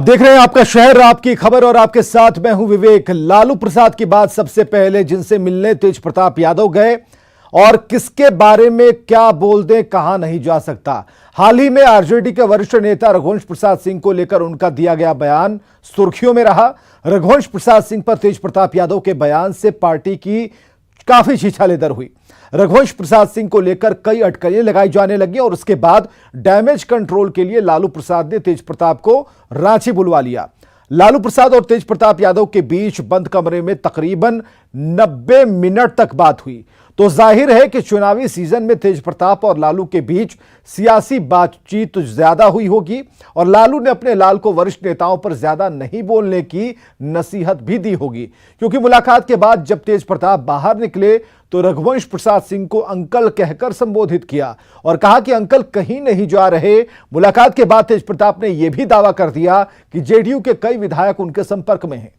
देख रहे हैं आपका शहर, आपकी खबर और आपके साथ मैं हूं विवेक। लालू प्रसाद की बात सबसे पहले जिनसे मिलने तेज प्रताप यादव गए और किसके बारे में क्या बोल दें कहा नहीं जा सकता। हाल ही में आरजेडी के वरिष्ठ नेता रघुवंश प्रसाद सिंह को लेकर उनका दिया गया बयान सुर्खियों में रहा। रघुवंश प्रसाद सिंह पर तेज प्रताप यादव के बयान से पार्टी की काफी छीछालेदर हुई। रघुवंश प्रसाद सिंह को लेकर कई अटकलें लगाई जाने लगी और उसके बाद डैमेज कंट्रोल के लिए लालू प्रसाद ने तेज प्रताप को रांची बुलवा लिया। लालू प्रसाद और तेज प्रताप यादव के बीच बंद कमरे में तकरीबन 90 मिनट तक बात हुई। तो जाहिर है कि चुनावी सीजन में तेज प्रताप और लालू के बीच सियासी बातचीत ज्यादा हुई होगी और लालू ने अपने लाल को वरिष्ठ नेताओं पर ज्यादा नहीं बोलने की नसीहत भी दी होगी, क्योंकि मुलाकात के बाद जब तेज प्रताप बाहर निकले तो रघुवंश प्रसाद सिंह को अंकल कहकर संबोधित किया और कहा कि अंकल कहीं नहीं जा रहे। मुलाकात के बाद तेज प्रताप ने यह भी दावा कर दिया कि जेडीयू के कई विधायक उनके संपर्क में हैं।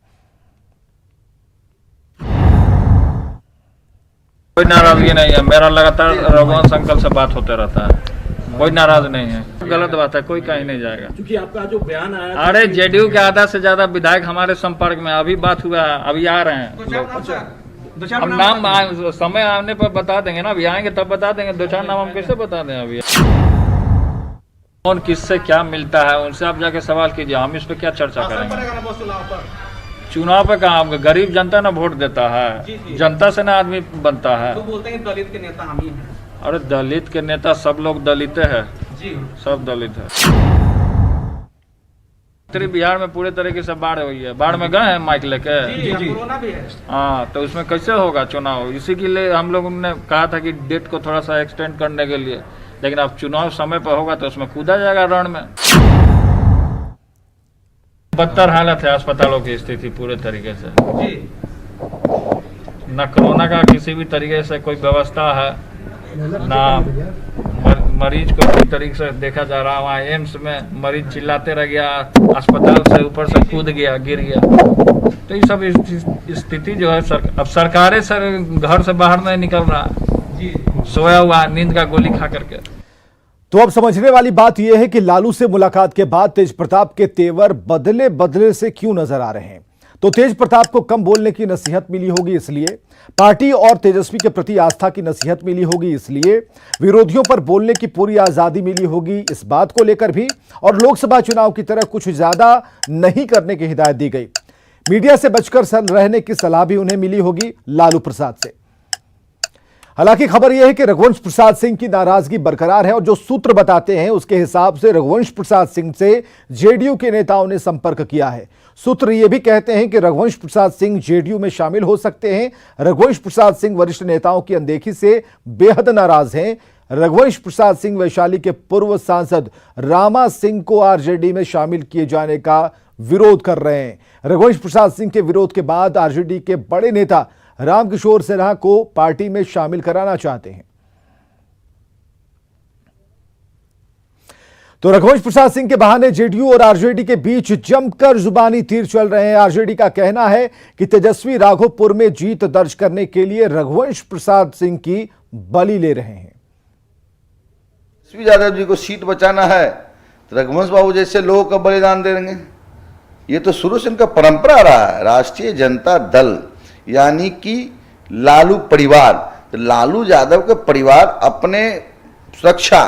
कोई नाराजगी नहीं है, मेरा लगातार रघुवंश अंकल से बात होते रहता है, कोई नाराज नहीं है। गलत बात है, कोई कहीं नहीं जाएगा। क्योंकि आपका जो बयान आया, अरे जेडीयू के आधा से ज्यादा विधायक हमारे संपर्क में, अभी बात हुआ है, अभी आ रहे हैं लोग। हम नाम समय आने पर बता देंगे ना, अभी आएंगे तब बता देंगे। दो चार नाम हम कैसे बता दें अभी? कौन किससे क्या मिलता है उनसे आप जाके सवाल कीजिए, हम इस पे क्या चर्चा करेंगे। चुनाव पे कहाँ गरीब जनता ना वोट देता है, जनता से ना आदमी बनता है। तो बोलते हैं दलित के नेता हम ही हैं। अरे दलित के नेता सब लोग दलित है जी, सब दलित है। बिहार में पूरे तरीके से बाढ़ हुई है, बाढ़ में गए हैं माइक लेके जी, कोरोना भी है। हाँ, तो उसमें कैसे होगा चुनाव? इसी के लिए हम लोगों ने कहा था कि डेट को थोड़ा सा एक्सटेंड करने के लिए, लेकिन अब चुनाव समय पर होगा तो उसमें कूदा जाएगा रण में। बदतर हालत है अस्पतालों की स्थिति पूरे तरीके से जी। न कोरोना का किसी भी तरीके से कोई व्यवस्था है, ना मरीज को कोई तरीके से देखा जा रहा। वहाँ एम्स में मरीज चिल्लाते रह गया, अस्पताल से ऊपर से कूद गया, गिर गया। तो ये सब स्थिति जो है अब सरकारें घर से बाहर नहीं निकल रहा, सोया हुआ नींद का गोली खा करके। तो अब समझने वाली बात यह है कि लालू से मुलाकात के बाद तेज प्रताप के तेवर बदले बदले से क्यों नजर आ रहे हैं। तो तेज प्रताप को कम बोलने की नसीहत मिली होगी इसलिए, पार्टी और तेजस्वी के प्रति आस्था की नसीहत मिली होगी इसलिए, विरोधियों पर बोलने की पूरी आजादी मिली होगी इस बात को लेकर भी, और लोकसभा चुनाव की तरह कुछ ज्यादा नहीं करने की हिदायत दी गई। मीडिया से बचकर रहने की सलाह भी उन्हें मिली होगी लालू प्रसाद से। हालांकि खबर यह है कि रघुवंश प्रसाद सिंह की नाराजगी बरकरार है और जो सूत्र बताते हैं उसके हिसाब से रघुवंश प्रसाद सिंह से जेडीयू के नेताओं ने संपर्क किया है। सूत्र यह भी कहते हैं कि रघुवंश प्रसाद सिंह जेडीयू में शामिल हो सकते हैं। रघुवंश प्रसाद सिंह वरिष्ठ नेताओं की अनदेखी से बेहद नाराज हैं। रघुवंश प्रसाद सिंह वैशाली के पूर्व सांसद रामा सिंह को आरजेडी में शामिल किए जाने का विरोध कर रहे हैं। रघुवंश प्रसाद सिंह के विरोध के बाद आरजेडी के बड़े नेता रामकिशोर सिन्हा को पार्टी में शामिल कराना चाहते हैं। तो रघुवंश प्रसाद सिंह के बहाने जेडीयू और आरजेडी के बीच जमकर जुबानी तीर चल रहे हैं। आरजेडी का कहना है कि तेजस्वी राघोपुर में जीत दर्ज करने के लिए रघुवंश प्रसाद सिंह की बलि ले रहे हैं। तेजस्वी यादव जी को सीट बचाना है तो रघुवंश बाबू जैसे लोगों का बलिदान दे देंगे। ये तो शुरू से इनका परंपरा रहा है। राष्ट्रीय जनता दल यानी कि लालू परिवार, तो लालू यादव के परिवार अपने सुरक्षा,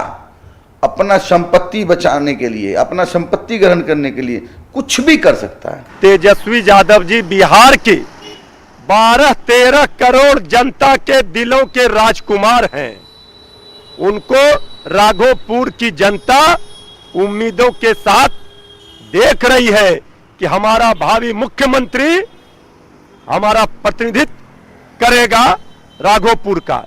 अपना संपत्ति बचाने के लिए, अपना संपत्ति ग्रहण करने के लिए कुछ भी कर सकता है। तेजस्वी यादव जी बिहार के 12-13 करोड़ जनता के दिलों के राजकुमार हैं। उनको राघोपुर की जनता उम्मीदों के साथ देख रही है कि हमारा भावी मुख्यमंत्री हमारा प्रतिनिधित्व करेगा राघोपुर का।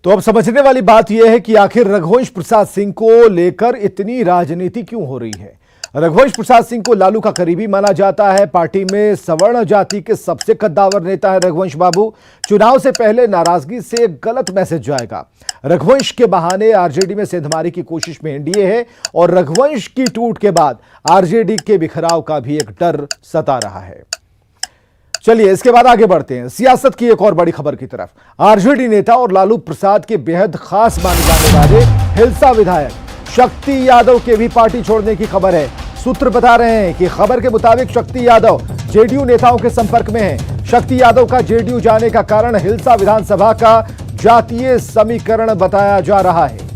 तो अब समझने वाली बात यह है कि आखिर रघुवंश प्रसाद सिंह को लेकर इतनी राजनीति क्यों हो रही है। रघुवंश प्रसाद सिंह को लालू का करीबी माना जाता है। पार्टी में सवर्ण जाति के सबसे कद्दावर नेता है रघुवंश बाबू। चुनाव से पहले नाराजगी से गलत मैसेज जाएगा। रघुवंश के बहाने आरजेडी में सेंधमारी की कोशिश में एनडीए है और रघुवंश की टूट के बाद आरजेडी के बिखराव का भी एक डर सता रहा है। चलिए इसके बाद आगे बढ़ते हैं सियासत की एक और बड़ी खबर की तरफ। आरजेडी नेता और लालू प्रसाद के बेहद खास माने जाने वाले हिलसा विधायक शक्ति यादव के भी पार्टी छोड़ने की खबर है। सूत्र बता रहे हैं कि खबर के मुताबिक शक्ति यादव जेडीयू नेताओं के संपर्क में हैं। शक्ति यादव का जेडीयू जाने का कारण हिलसा विधानसभा का जातीय समीकरण बताया जा रहा है।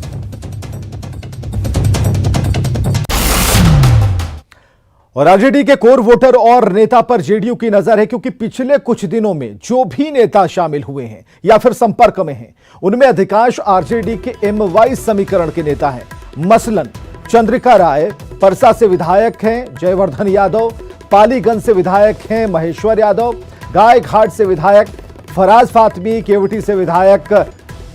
और आरजेडी के कोर वोटर और नेता पर जेडीयू की नजर है, क्योंकि पिछले कुछ दिनों में जो भी नेता शामिल हुए हैं या फिर संपर्क में हैं, उनमें अधिकांश आरजेडी के एमवाई समीकरण के नेता हैं। मसलन चंद्रिका राय परसा से विधायक हैं, जयवर्धन यादव पालीगंज से विधायक हैं, महेश्वर यादव गायघाट से विधायक, फराज फातमी केवटी से विधायक,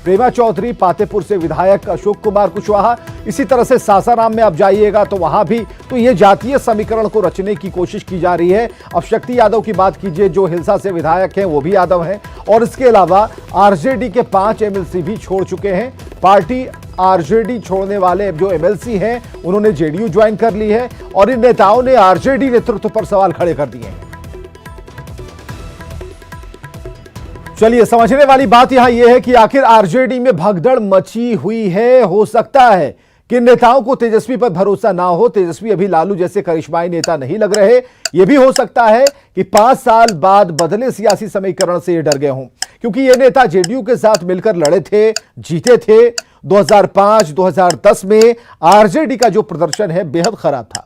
प्रेमा चौधरी पातेपुर से विधायक, अशोक कुमार कुशवाहा। इसी तरह से सासाराम में आप जाइएगा तो वहां भी तो ये जातीय समीकरण को रचने की कोशिश की जा रही है। अब शक्ति यादव की बात कीजिए, जो हिलसा से विधायक हैं वो भी यादव हैं, और इसके अलावा आरजेडी के 5 एमएलसी भी छोड़ चुके हैं। पार्टी आरजेडी छोड़ने वाले जो एमएलसी हैं उन्होंने जेडीयू ज्वाइन कर ली है, और इन नेताओं ने आरजेडी नेतृत्व पर सवाल खड़े कर दिए हैं। चलिए, समझने वाली बात यहां यह है कि आखिर आरजेडी में भगदड़ मची हुई है। हो सकता है कि नेताओं को तेजस्वी पर भरोसा ना हो, तेजस्वी अभी लालू जैसे करिश्माई नेता नहीं लग रहे। यह भी हो सकता है कि 5 साल बाद बदले सियासी समीकरण से ये डर गए हों, क्योंकि ये नेता जेडीयू के साथ मिलकर लड़े थे, जीते थे। 2005-2010 में आरजेडी का जो प्रदर्शन है बेहद खराब था।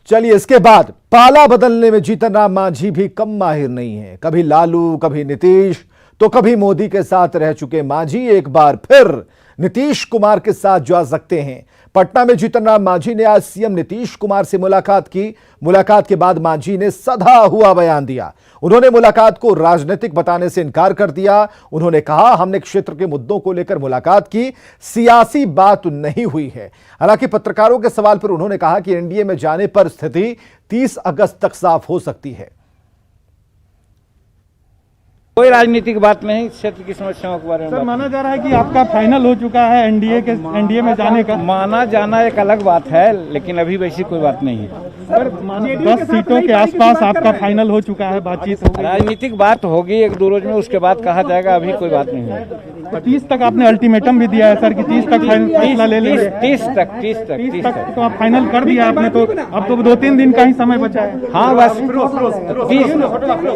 चलिए, इसके बाद पाला बदलने में जीतन राम मांझी भी कम माहिर नहीं है। कभी लालू, कभी नीतीश, तो कभी मोदी के साथ रह चुके मांझी एक बार फिर नीतीश कुमार के साथ जा सकते हैं। पटना में जीतन राम मांझी ने आज सीएम नीतीश कुमार से मुलाकात की। मुलाकात के बाद मांझी ने सधा हुआ बयान दिया। उन्होंने मुलाकात को राजनीतिक बताने से इनकार कर दिया। उन्होंने कहा, हमने क्षेत्र के मुद्दों को लेकर मुलाकात की, सियासी बात नहीं हुई है। हालांकि पत्रकारों के सवाल पर उन्होंने कहा कि एनडीए में जाने पर स्थिति 30 अगस्त तक साफ हो सकती है। कोई राजनीतिक बात नहीं, क्षेत्र की समस्याओं के बारे में। सर, माना जा रहा है कि आपका फाइनल हो चुका है एनडीए में जाने का। माना जाना एक अलग बात है, लेकिन अभी वैसी कोई बात नहीं है। सर, 10 सीटों के आसपास आपका फाइनल हो चुका है, बातचीत हो गई। राजनीतिक बात होगी 1-2 रोज में, उसके बाद कहा जाएगा। अभी कोई बात नहीं है। 30 तक आपने अल्टीमेटम भी दिया है सर कि 30 तक फैसला ले लेंगे। 30 तक तो आप फाइनल कर दिया आपने, तो अब तो 2-3 दिन का ही समय बचा है। हाँ, बस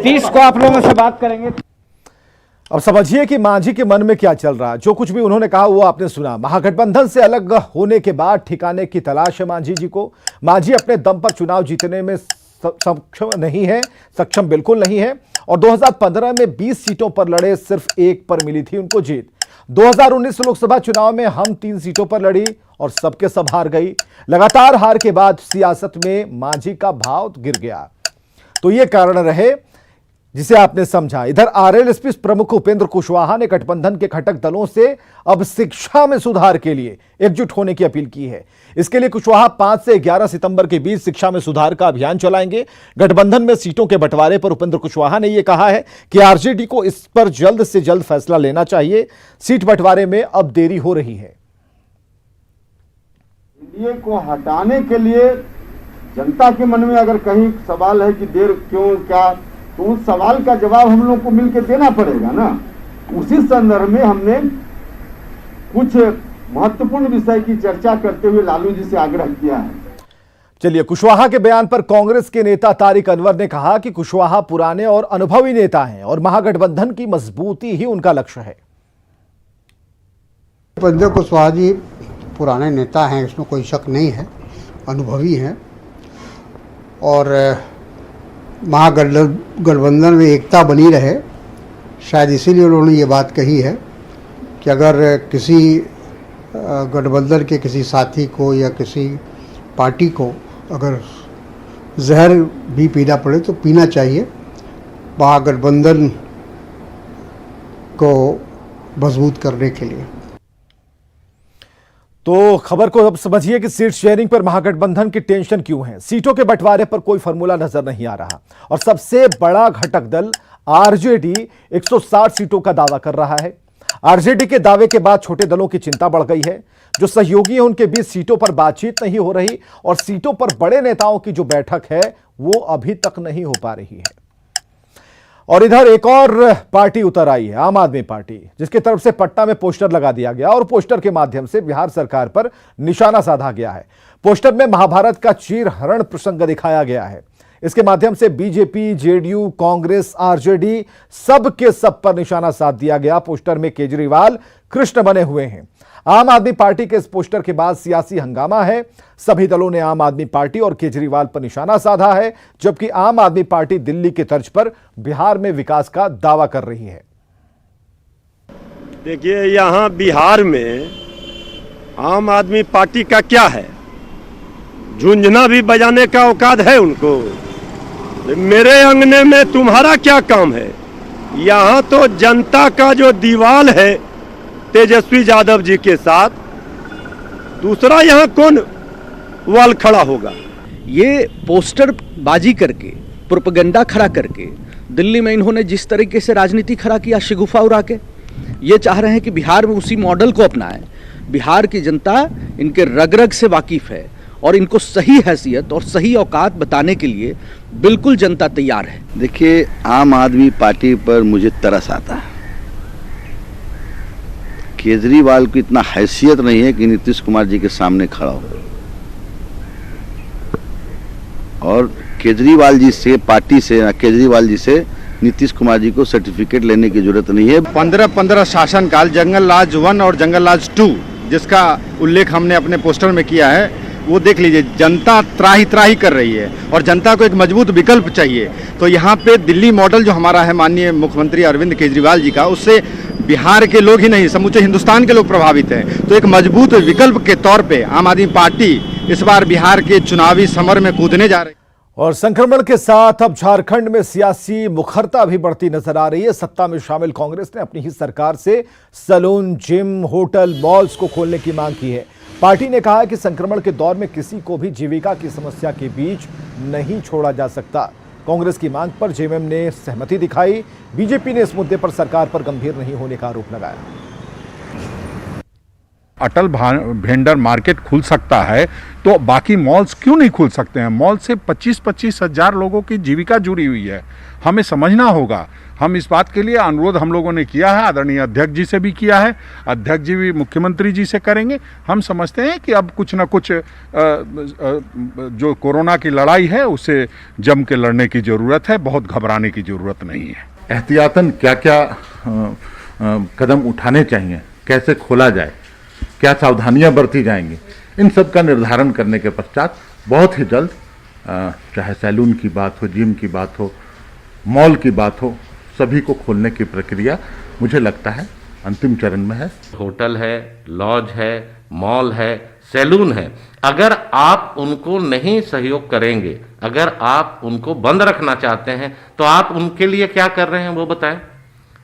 30 को आप लोगों से बात करेंगे। अब समझिए कि मांझी के मन में क्या चल रहा है। जो कुछ भी उन्होंने कहा वो आपने सुना। महागठबंधन से अलग होने के बाद ठिकाने की तलाश है मांझी जी को। मांझी अपने दम पर चुनाव जीतने में सक्षम नहीं है, सक्षम बिल्कुल नहीं है। और 2015 में 20 सीटों पर लड़े, सिर्फ 1 पर मिली थी उनको जीत। 2019 लोकसभा चुनाव में हम 3 सीटों पर लड़ी और सबके सब हार गई। लगातार हार के बाद सियासत में मांझी का भाव गिर गया। तो ये कारण रहे जिसे आपने समझा। इधर आरएलएसपी प्रमुख उपेंद्र कुशवाहा ने गठबंधन के घटक दलों से अब शिक्षा में सुधार के लिए एकजुट होने की अपील की है। इसके लिए कुशवाहा 5 से 11 सितंबर के बीच शिक्षा में सुधार का अभियान चलाएंगे। गठबंधन में सीटों के बंटवारे पर उपेंद्र कुशवाहा ने यह कहा है कि आरजेडी को इस पर जल्द से जल्द फैसला लेना चाहिए। सीट बंटवारे में अब देरी हो रही है। एनडीए को हटाने के लिए जनता के मन में अगर कहीं सवाल है कि देर क्यों, क्या, तो उस सवाल का जवाब हम लोग को मिलकर देना पड़ेगा ना। उसी संदर्भ में हमने कुछ महत्वपूर्ण विषय की चर्चा करते हुए लालू जी से आग्रह किया है। चलिए, कुशवाहा के बयान पर कांग्रेस के नेता तारिक अनवर ने कहा कि कुशवाहा पुराने और अनुभवी नेता हैं और महागठबंधन की मजबूती ही उनका लक्ष्य है। उपेंद्र कुशवाहा जी पुराने नेता हैं, इसमें कोई शक नहीं है, अनुभवी हैं और महागठबंधन में एकता बनी रहे। शायद इसीलिए उन्होंने ये बात कही है कि अगर किसी गठबंधन के किसी साथी को या किसी पार्टी को अगर जहर भी पीना पड़े तो पीना चाहिए, महागठबंधन को मजबूत करने के लिए। तो खबर को अब समझिए कि सीट शेयरिंग पर महागठबंधन की टेंशन क्यों है। सीटों के बंटवारे पर कोई फॉर्मूला नजर नहीं आ रहा और सबसे बड़ा घटक दल आरजेडी 160 सीटों का दावा कर रहा है। आरजेडी के दावे के बाद छोटे दलों की चिंता बढ़ गई है। जो सहयोगी हैं उनके बीच सीटों पर बातचीत नहीं हो रही और सीटों पर बड़े नेताओं की जो बैठक है वो अभी तक नहीं हो पा रही है। और इधर एक और पार्टी उतर आई है, आम आदमी पार्टी, जिसकी तरफ से पटना में पोस्टर लगा दिया गया और पोस्टर के माध्यम से बिहार सरकार पर निशाना साधा गया है। पोस्टर में महाभारत का चीरहरण प्रसंग दिखाया गया है। इसके माध्यम से बीजेपी, जेडीयू, कांग्रेस, आरजेडी सब के सब पर निशाना साध दिया गया। पोस्टर में केजरीवाल कृष्ण बने हुए हैं। आम आदमी पार्टी के इस पोस्टर के बाद सियासी हंगामा है। सभी दलों ने आम आदमी पार्टी और केजरीवाल पर निशाना साधा है, जबकि आम आदमी पार्टी दिल्ली की तर्ज पर बिहार में विकास का दावा कर रही है। देखिए, यहाँ बिहार में आम आदमी पार्टी का क्या है, झुंझुना भी बजाने का औकात है उनको। मेरे अंगने में तुम्हारा क्या काम है। यहाँ तो जनता का जो दीवाल है तेजस्वी यादव जी के साथ, दूसरा यहाँ कौन वाल खड़ा होगा। ये पोस्टर बाजी करके, प्रोपेगेंडा खड़ा करके दिल्ली में इन्होंने जिस तरीके से राजनीति खड़ा किया, शिगुफा उड़ा के, ये चाह रहे हैं कि बिहार में उसी मॉडल को अपनाएं। बिहार की जनता इनके रग रग से वाकिफ है और इनको सही हैसियत और सही औकात बताने के लिए बिल्कुल जनता तैयार है। देखिए, आम आदमी पार्टी पर मुझे तरस आता है। केजरीवाल की इतना हैसियत नहीं है कि नीतीश कुमार जी के सामने खड़ा हो, और केजरीवाल जी से, पार्टी से, केजरीवाल जी से नीतीश कुमार जी को सर्टिफिकेट लेने की जरूरत नहीं है। 15-15 शासनकाल, जंगल राज 1 और जंगल राज 2 जिसका उल्लेख हमने अपने पोस्टर में किया है, वो देख लीजिए। जनता त्राही त्राही कर रही है और जनता को एक मजबूत विकल्प चाहिए। तो यहाँ पे दिल्ली मॉडल जो हमारा है माननीय मुख्यमंत्री अरविंद केजरीवाल जी का, उससे बिहार के लोग ही नहीं समूचे हिंदुस्तान के लोग प्रभावित हैं। तो एक मजबूत विकल्प के तौर पे आम आदमी पार्टी इस बार बिहार के चुनावी समर में कूदने जा रही है। और संक्रमण के साथ अब झारखंड में सियासी मुखरता भी बढ़ती नजर आ रही है। सत्ता में शामिल कांग्रेस ने अपनी ही सरकार से सैलून, जिम, होटल, मॉल्स को खोलने की मांग की है। पार्टी ने कहा है कि संक्रमण के दौर में किसी को भी जीविका की समस्या के बीच नहीं छोड़ा जा सकता। कांग्रेस की मांग पर जेएमएम ने सहमति दिखाई। बीजेपी ने इस मुद्दे पर सरकार पर गंभीर नहीं होने का आरोप लगाया। अटल भेंडर मार्केट खुल सकता है तो बाकी मॉल्स क्यों नहीं खुल सकते हैं। मॉल से 25-25 हजार लोगों की जीविका जुड़ी हुई है। हमें समझना होगा। हम इस बात के लिए अनुरोध हम लोगों ने किया है, आदरणीय अध्यक्ष जी से भी किया है, अध्यक्ष जी भी मुख्यमंत्री जी से करेंगे। हम समझते हैं कि अब कुछ ना कुछ जो कोरोना की लड़ाई है उसे जम के लड़ने की ज़रूरत है, बहुत घबराने की ज़रूरत नहीं है। एहतियातन क्या क्या कदम उठाने चाहिए, कैसे खोला जाए, क्या सावधानियां बरती जाएंगी, इन सब का निर्धारण करने के पश्चात बहुत ही जल्द, चाहे सैलून की बात हो, जिम की बात हो, मॉल की बात हो, सभी को खोलने की प्रक्रिया मुझे लगता है अंतिम चरण में है। होटल है, लॉज है, मॉल है, सैलून है, अगर आप उनको नहीं सहयोग करेंगे, अगर आप उनको बंद रखना चाहते हैं, तो आप उनके लिए क्या कर रहे हैं वो बताएं।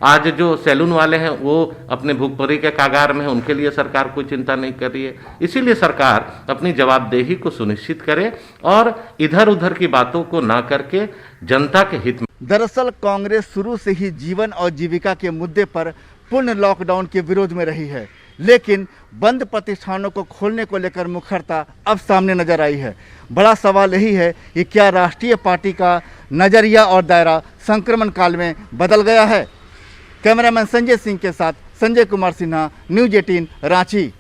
आज जो सैलून वाले हैं वो अपने भूखमरी के कागार में हैं, उनके लिए सरकार कोई चिंता नहीं कर रही है। इसीलिए सरकार अपनी जवाबदेही को सुनिश्चित करे और इधर उधर की बातों को ना करके जनता के हित में। दरअसल कांग्रेस शुरू से ही जीवन और जीविका के मुद्दे पर पूर्ण लॉकडाउन के विरोध में रही है, लेकिन बंद प्रतिष्ठानों को खोलने को लेकर मुखरता अब सामने नजर आई है। बड़ा सवाल यही है कि क्या राष्ट्रीय पार्टी का नजरिया और दायरा संक्रमण काल में बदल गया है। कैमरामैन संजय सिंह के साथ संजय कुमार सिन्हा, न्यूज 18 रांची।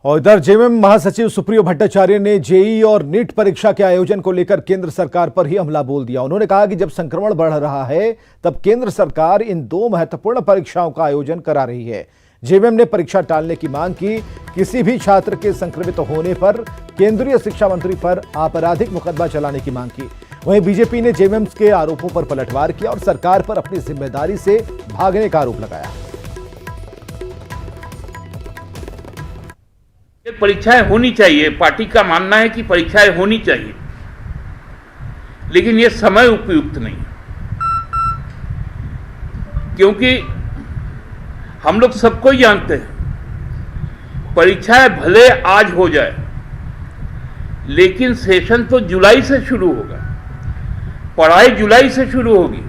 और इधर जेएमएम महासचिव सुप्रियो भट्टाचार्य ने जेईई और नीट परीक्षा के आयोजन को लेकर केंद्र सरकार पर ही हमला बोल दिया। उन्होंने कहा कि जब संक्रमण बढ़ रहा है तब केंद्र सरकार इन 2 महत्वपूर्ण परीक्षाओं का आयोजन करा रही है। जेएमएम ने परीक्षा टालने की मांग की। किसी भी छात्र के संक्रमित होने पर केंद्रीय शिक्षा मंत्री पर आपराधिक मुकदमा चलाने की मांग की। वहीं बीजेपी ने जेएमएम के आरोपों पर पलटवार किया और सरकार पर अपनी जिम्मेदारी से भागने का आरोप लगाया। परीक्षाएं होनी चाहिए, पार्टी का मानना है कि परीक्षाएं होनी चाहिए, लेकिन यह समय उपयुक्त नहीं, क्योंकि हम लोग सबको जानते हैं परीक्षाएं भले आज हो जाए, लेकिन सेशन तो जुलाई से शुरू होगा, पढ़ाई जुलाई से शुरू होगी,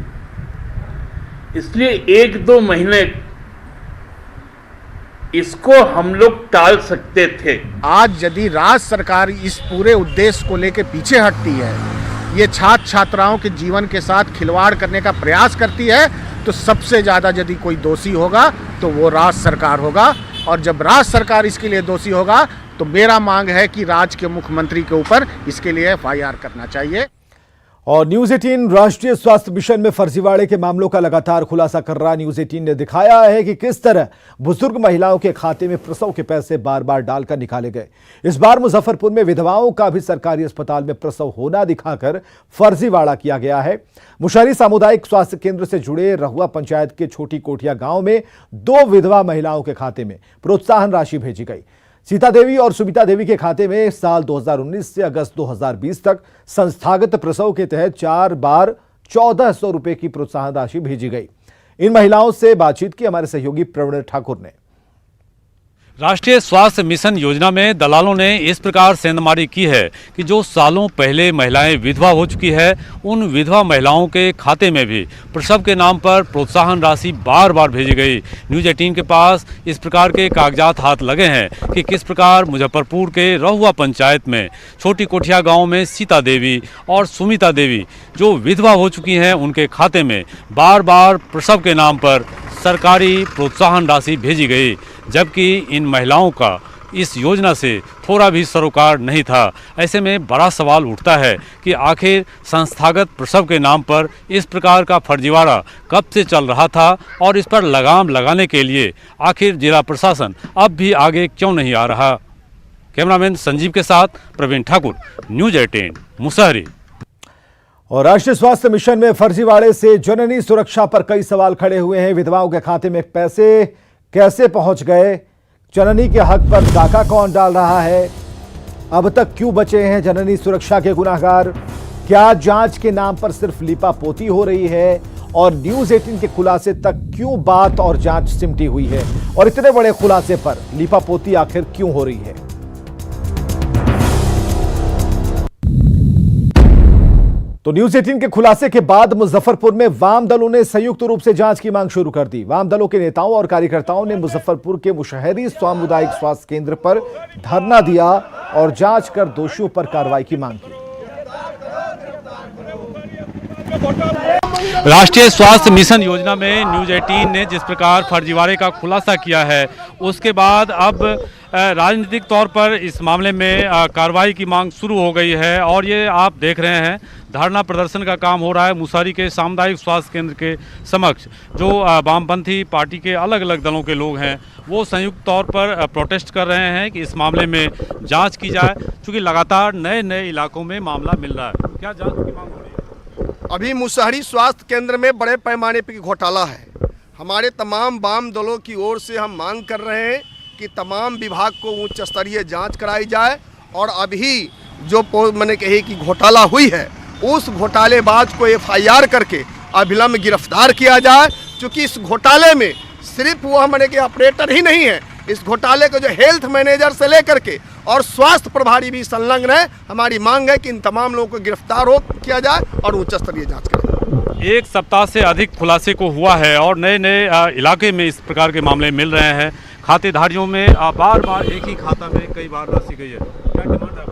इसलिए 1-2 महीने इसको हम लोग टाल सकते थे। आज यदि राज्य सरकार इस पूरे उद्देश्य को लेकर पीछे हटती है ये छात्र छात्राओं के जीवन के साथ खिलवाड़ करने का प्रयास करती है, तो सबसे ज़्यादा यदि कोई दोषी होगा तो वो राज्य सरकार होगा। और जब राज्य सरकार इसके लिए दोषी होगा तो मेरा मांग है कि राज्य के मुख्यमंत्री के ऊपर इसके लिए FIR करना चाहिए। और न्यूज 18 राष्ट्रीय स्वास्थ्य मिशन में फर्जीवाड़े के मामलों का लगातार खुलासा कर रहा न्यूज 18 ने दिखाया है कि किस तरह बुजुर्ग महिलाओं के खाते में प्रसव के पैसे बार बार डालकर निकाले गए। इस बार मुजफ्फरपुर में विधवाओं का भी सरकारी अस्पताल में प्रसव होना दिखाकर फर्जीवाड़ा किया गया है। मुशहरी सामुदायिक स्वास्थ्य केंद्र से जुड़े रहुआ पंचायत के छोटी कोठिया गांव में 2 विधवा महिलाओं के खाते में प्रोत्साहन राशि भेजी गई। सीता देवी और सुमिता देवी के खाते में साल 2019 से अगस्त 2020 तक संस्थागत प्रसव के तहत 4 बार 1400 रुपए की प्रोत्साहन राशि भेजी गई। इन महिलाओं से बातचीत की हमारे सहयोगी प्रवीण ठाकुर ने। राष्ट्रीय स्वास्थ्य मिशन योजना में दलालों ने इस प्रकार सेंधमारी की है कि जो सालों पहले महिलाएं विधवा हो चुकी है, उन विधवा महिलाओं के खाते में भी प्रसव के नाम पर प्रोत्साहन राशि बार बार भेजी गई। न्यूज 18 के पास इस प्रकार के कागजात हाथ लगे हैं कि किस प्रकार मुजफ्फरपुर के रहुआ पंचायत में छोटी कोठिया गाँव में सीता देवी और सुमिता देवी जो विधवा हो चुकी हैं, उनके खाते में बार बार प्रसव के नाम पर सरकारी प्रोत्साहन राशि भेजी गई, जबकि इन महिलाओं का इस योजना से थोड़ा भी सरोकार नहीं था। ऐसे में बड़ा सवाल उठता है कि आखिर संस्थागत प्रसव के नाम पर इस प्रकार का फर्जीवाड़ा कब से चल रहा था और इस पर लगाम लगाने के लिए आखिर जिला प्रशासन अब भी आगे क्यों नहीं आ रहा। कैमरामैन संजीव के साथ प्रवीण ठाकुर, न्यूज 18 मुशहरी। और राष्ट्रीय स्वास्थ्य मिशन में फर्जीवाड़े से जननी सुरक्षा पर कई सवाल खड़े हुए हैं। विधवाओं के खाते में पैसे कैसे पहुंच गए? जननी के हक पर डाका कौन डाल रहा है? अब तक क्यों बचे हैं जननी सुरक्षा के गुनाहगार? क्या जांच के नाम पर सिर्फ लीपापोती हो रही है? और न्यूज 18 के खुलासे तक क्यों बात और जांच सिमटी हुई है? और इतने बड़े खुलासे पर लीपापोती आखिर क्यों हो रही है? तो न्यूज 18 के खुलासे के बाद मुजफ्फरपुर में वाम दलों ने संयुक्त रूप से जांच की मांग शुरू कर दी। वाम दलों के नेताओं और कार्यकर्ताओं ने मुजफ्फरपुर के मुशहरी सामुदायिक स्वास्थ्य केंद्र पर धरना दिया और जांच कर दोषियों पर कार्रवाई की मांग की। राष्ट्रीय स्वास्थ्य मिशन योजना में न्यूज 18 ने जिस प्रकार फर्जीवाड़े का खुलासा किया है, उसके बाद अब राजनीतिक तौर पर इस मामले में कार्रवाई की मांग शुरू हो गई है। और ये आप देख रहे हैं धरना प्रदर्शन का काम हो रहा है मुशहरी के सामुदायिक स्वास्थ्य केंद्र के समक्ष। जो वामपंथी पार्टी के अलग अलग दलों के लोग हैं, वो संयुक्त तौर पर प्रोटेस्ट कर रहे हैं कि इस मामले में जांच की जाए, क्योंकि लगातार नए नए इलाकों में मामला मिल रहा है। क्या जांच की मांग हो रही है? अभी मुशहरी स्वास्थ्य केंद्र में बड़े पैमाने पर घोटाला है। हमारे तमाम वाम दलों की ओर से हम मांग कर रहे हैं कि तमाम विभाग को उच्च स्तरीय जांच कराई जाए और अभी जो मैंने कही कि घोटाला हुई है, उस घोटालेबाज को FIR करके अविलंब गिरफ्तार किया जाए। क्योंकि इस घोटाले में सिर्फ वह मैंने कि ऑपरेटर ही नहीं है, इस घोटाले को जो हेल्थ मैनेजर से लेकर के और स्वास्थ्य प्रभारी भी संलग्न है। हमारी मांग है कि इन तमाम लोगों को गिरफ्तार किया जाए और उच्च स्तरीय जांच करें। एक सप्ताह से अधिक खुलासे को हुआ है और नए नए इलाके में इस प्रकार के मामले मिल रहे हैं। खातेधारियों में बार बार एक ही खाता में कई बार राशि गई है। क्या डिमांड है?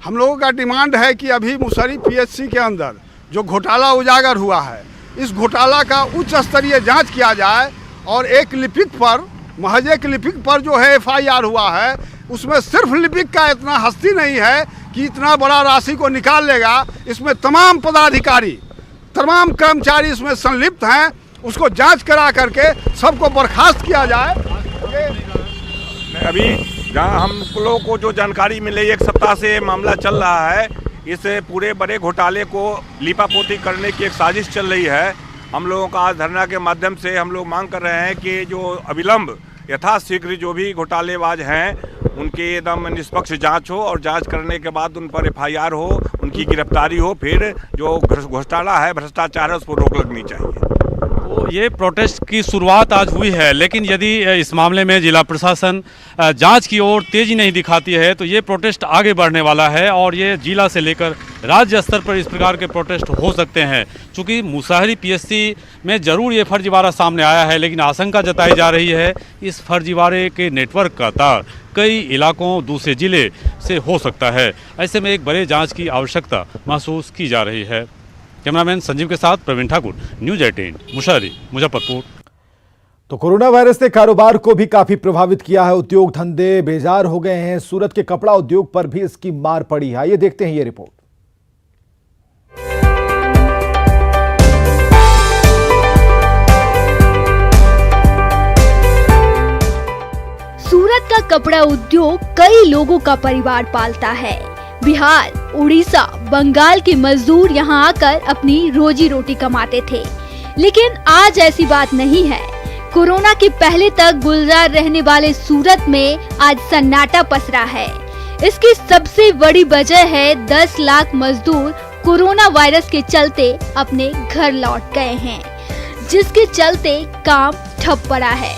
हम लोगों का डिमांड है कि अभी मुशहरी PHC के अंदर जो घोटाला उजागर हुआ है, इस घोटाला का उच्च स्तरीय जांच किया जाए और एक लिपिक पर, महज एक लिपिक पर जो है FIR हुआ है, उसमें सिर्फ लिपिक का इतना हस्ती नहीं है कि इतना बड़ा राशि को निकाल लेगा। इसमें तमाम पदाधिकारी, तमाम कर्मचारी इसमें संलिप्त हैं। उसको जांच करा करके सबको बर्खास्त किया जाए। अभी जहाँ हम लोगों को जो जानकारी मिली, एक सप्ताह से मामला चल रहा है। इस पूरे बड़े घोटाले को लीपापोती करने की एक साजिश चल रही है। हम लोगों का आज धरना के माध्यम से हम लोग मांग कर रहे हैं कि जो अविलंब यथाशीघ्र जो भी घोटालेबाज हैं, उनकी एकदम निष्पक्ष जांच हो और जांच करने के बाद उन पर FIR हो, उनकी गिरफ्तारी हो। फिर जो घोटाला है, भ्रष्टाचार है, उस पर रोक लगनी चाहिए। तो ये प्रोटेस्ट की शुरुआत आज हुई है, लेकिन यदि इस मामले में जिला प्रशासन जांच की ओर तेजी नहीं दिखाती है तो ये प्रोटेस्ट आगे बढ़ने वाला है और ये जिला से लेकर राज्य स्तर पर इस प्रकार के प्रोटेस्ट हो सकते हैं। चूँकि मुसहरी पीएचसी में जरूर ये फर्जीवाड़ा सामने आया है, लेकिन आशंका जताई जा रही है इस फर्जीवाड़े के नेटवर्क का तार कई इलाकों दूसरे जिले से हो सकता है। ऐसे में एक बड़े जांच की आवश्यकता महसूस की जा रही है। कैमरामैन संजीव के साथ प्रवीण ठाकुर, न्यूज़ 18 मुशहरी मुजफ्फरपुर। तो कोरोना वायरस ने कारोबार को भी काफी प्रभावित किया है। उद्योग धंधे बेजार हो गए हैं। सूरत के कपड़ा उद्योग पर भी इसकी मार पड़ी है। ये देखते हैं ये रिपोर्ट। सूरत का कपड़ा उद्योग कई लोगों का परिवार पालता है। बिहार, उड़ीसा, बंगाल के मजदूर यहां आकर अपनी रोजी रोटी कमाते थे, लेकिन आज ऐसी बात नहीं है। कोरोना के पहले तक गुलजार रहने वाले सूरत में आज सन्नाटा पसरा है। इसकी सबसे बड़ी वजह है 10 लाख मजदूर कोरोना वायरस के चलते अपने घर लौट गए हैं, जिसके चलते काम ठप पड़ा है।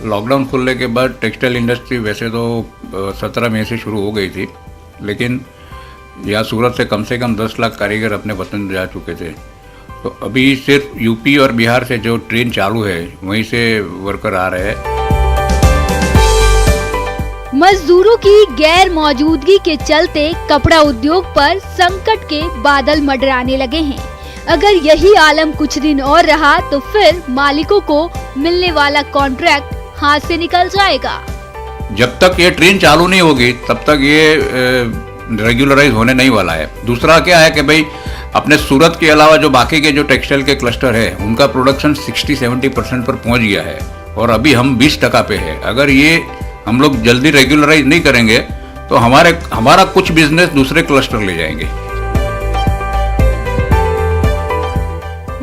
लॉकडाउन खुलने के बाद टेक्सटाइल इंडस्ट्री वैसे तो 17 मई से शुरू हो गई थी, लेकिन यहाँ सूरत से कम 10 लाख कारीगर अपने वतन जा चुके थे। तो अभी सिर्फ यूपी और बिहार से जो ट्रेन चालू है वहीं से वर्कर आ रहे हैं। मजदूरों की गैर मौजूदगी के चलते कपड़ा उद्योग पर संकट के बादल मंडराने लगे हैं। अगर यही आलम कुछ दिन और रहा तो फिर मालिकों को मिलने वाला कॉन्ट्रैक्ट हाथ से निकल जाएगा। जब तक ये ट्रेन चालू नहीं होगी तब तक ये रेगुलराइज होने नहीं वाला है। दूसरा क्या है कि भाई अपने सूरत के अलावा जो बाकी के जो टेक्सटाइल के क्लस्टर है उनका प्रोडक्शन 60-70% पर पहुंच गया है और अभी हम 20% पे है। अगर ये हम लोग जल्दी रेगुलराइज नहीं करेंगे तो हमारा कुछ बिजनेस दूसरे क्लस्टर ले जाएंगे।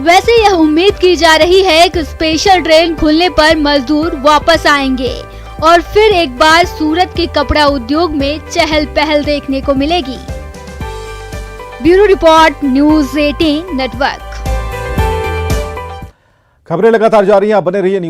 वैसे यह उम्मीद की जा रही है कि स्पेशल ट्रेन खुलने पर मजदूर वापस आएंगे और फिर एक बार सूरत के कपड़ा उद्योग में चहल पहल देखने को मिलेगी। Bureau report, news 18 network. खबरें लगातार जारी हैं, आप बने रहिए।